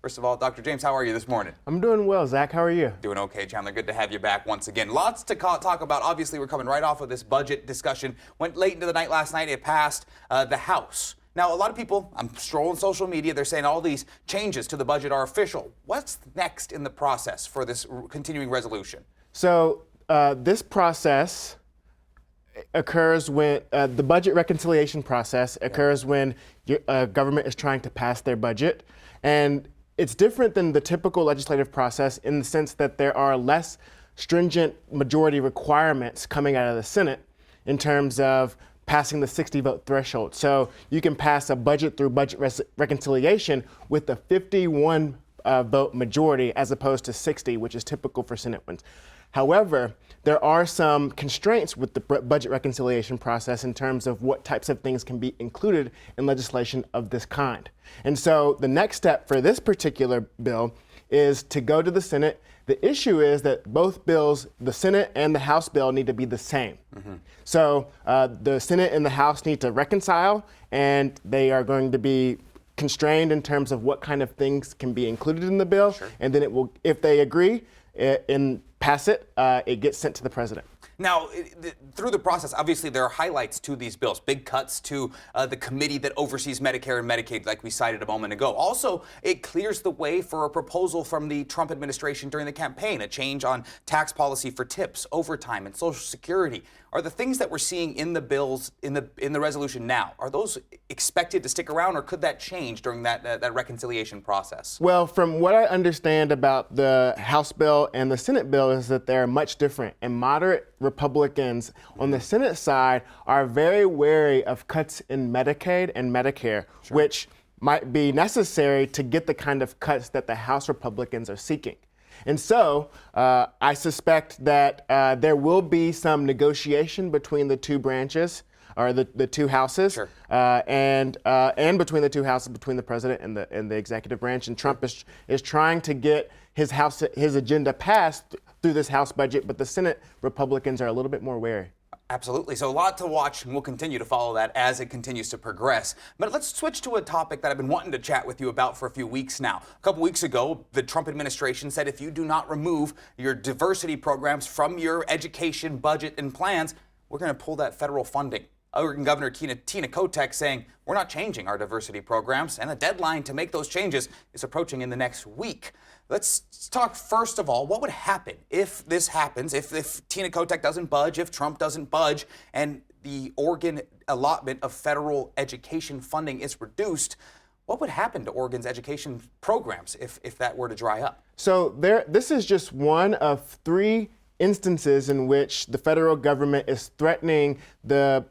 First of all, Dr. James, how are you this morning? I'm doing well, Zach. How are you? Doing okay, Chandler. Good to have you back once again. Lots to talk about. Obviously, we're coming right off of this budget discussion. Went late into the night last night. It passed the House. Now, a lot of people, I'm strolling social media, they're saying all these changes to the budget are official. What's next in the process for this continuing resolution? So this process occurs when the budget reconciliation process occurs when government is trying to pass their budget. And it's different than the typical legislative process in the sense that there are less stringent majority requirements coming out of the Senate in terms of passing the 60-vote threshold. So you can pass a budget through budget reconciliation with a 51 vote majority as opposed to 60, which is typical for Senate ones. However, there are some constraints with the budget reconciliation process in terms of what types of things can be included in legislation of this kind. And so the next step for this particular bill is to go to the Senate. The issue is that both bills, the Senate and the House bill, need to be the same. So the Senate and the House need to reconcile, and they are going to be constrained in terms of what kind of things can be included in the bill. Sure. And then it will, if they agree and pass it, it gets sent to the president. Now, through the process, obviously there are highlights to these bills, big cuts to the committee that oversees Medicare and Medicaid, like we cited a moment ago. Also, it clears the way for a proposal from the Trump administration during the campaign, a change on tax policy for tips, overtime, and Social Security. Are the things that we're seeing in the bills, in the resolution now, are those expected to stick around, or could that change during that reconciliation process? Well, from what I understand about the House bill and the Senate bill is that they're much different, and moderate Republicans on the Senate side are very wary of cuts in Medicaid and Medicare, which might be necessary to get the kind of cuts that the House Republicans are seeking. And so I suspect that there will be some negotiation between the two branches, or the two houses, and between the two houses, between the president and the executive branch. And Trump is trying to get his agenda passed through this House budget, but the Senate Republicans are a little bit more wary. Absolutely. So a lot to watch, and we'll continue to follow that as it continues to progress. But let's switch to a topic that I've been wanting to chat with you about for a few weeks now. A couple weeks ago, the Trump administration said if you do not remove your diversity programs from your education budget and plans, we're going to pull that federal funding. Oregon Governor Tina Kotek saying we're not changing our diversity programs, and the deadline to make those changes is approaching in the next week. Let's talk first of all, what would happen if this happens, if Tina Kotek doesn't budge, if Trump doesn't budge, and the Oregon allotment of federal education funding is reduced? What would happen to Oregon's education programs if that were to dry up? So this is just one of three instances in which the federal government is threatening the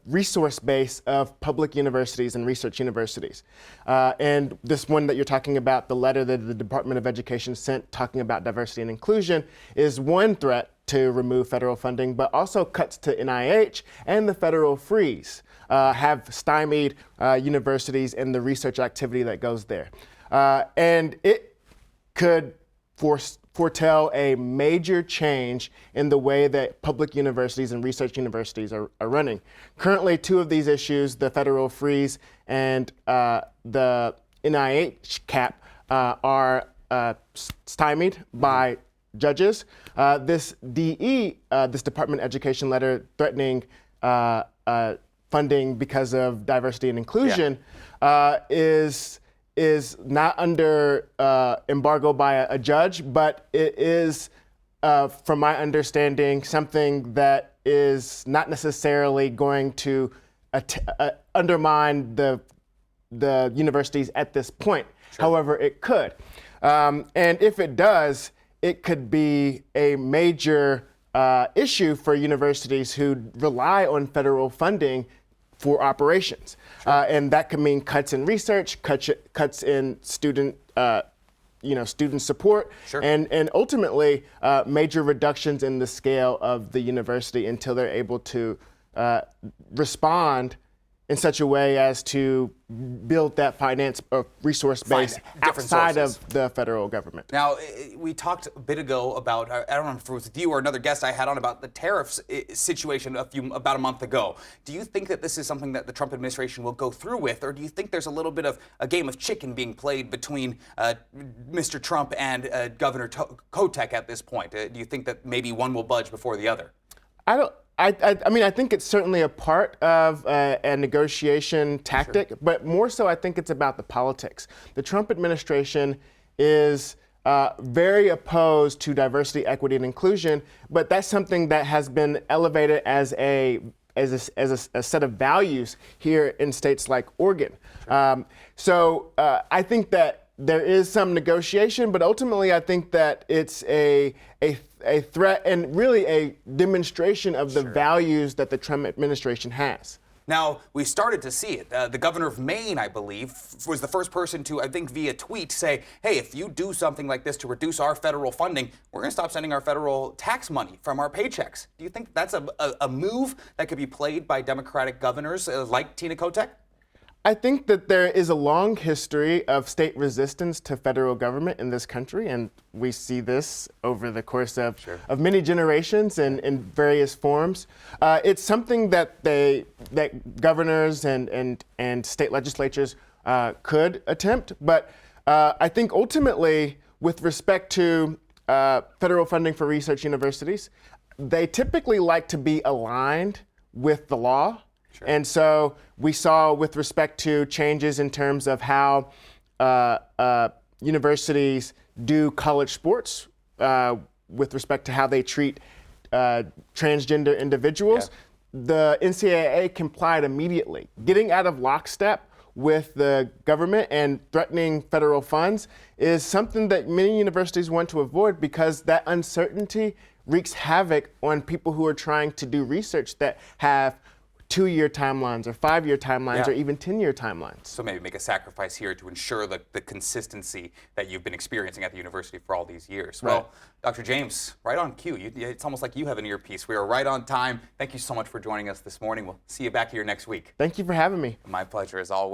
resource base of public universities and research universities. And this one that you're talking about, the letter that the Department of Education sent talking about diversity and inclusion, is one threat to remove federal funding, but also cuts to NIH and the federal freeze have stymied universities and the research activity that goes there. And it could foretell a major change in the way that public universities and research universities are running. Currently, two of these issues, the federal freeze and the NIH cap, are stymied by judges. This this Department of Education letter threatening funding because of diversity and inclusion is not under embargo by a judge, but it is, from my understanding, something that is not necessarily going to undermine the universities at this point. However, it could. And if it does, it could be a major issue for universities who rely on federal funding for operations. And that could mean cuts in research, cuts in student support, and ultimately major reductions in the scale of the university until they're able to respond in such a way as to build that finance or resource base outside of the federal government. Now, we talked a bit ago about, I don't remember if it was with you or another guest I had on, about the tariffs situation about a month ago. Do you think that this is something that the Trump administration will go through with, or do you think there's a little bit of a game of chicken being played between Mr. Trump and Governor Kotek at this point? Do you think that maybe one will budge before the other? I mean, I think it's certainly a part of a negotiation tactic, but more so I think it's about the politics. The Trump administration is very opposed to diversity, equity, and inclusion, but that's something that has been elevated as a set of values here in states like Oregon. So I think that there is some negotiation, but ultimately I think that it's a threat and really a demonstration of the values that the Trump administration has. Now, we started to see it. The governor of Maine, I believe, was the first person to, I think via tweet, say, hey, if you do something like this to reduce our federal funding, we're going to stop sending our federal tax money from our paychecks. Do you think that's a move that could be played by Democratic governors like Tina Kotek? I think that there is a long history of state resistance to federal government in this country, and we see this over the course of many generations in various forms. It's something that governors and state legislatures could attempt, but I think ultimately, with respect to federal funding for research universities, they typically like to be aligned with the law. And so we saw, with respect to changes in terms of how universities do college sports, with respect to how they treat transgender individuals, the NCAA complied immediately. Getting out of lockstep with the government and threatening federal funds is something that many universities want to avoid, because that uncertainty wreaks havoc on people who are trying to do research that have 2-year timelines or 5-year timelines or even 10-year timelines. So maybe make a sacrifice here to ensure the consistency that you've been experiencing at the university for all these years. Right. Well, Dr. James, right on cue. It's almost like you have an earpiece. We are right on time. Thank you so much for joining us this morning. We'll see you back here next week. Thank you for having me. My pleasure as always.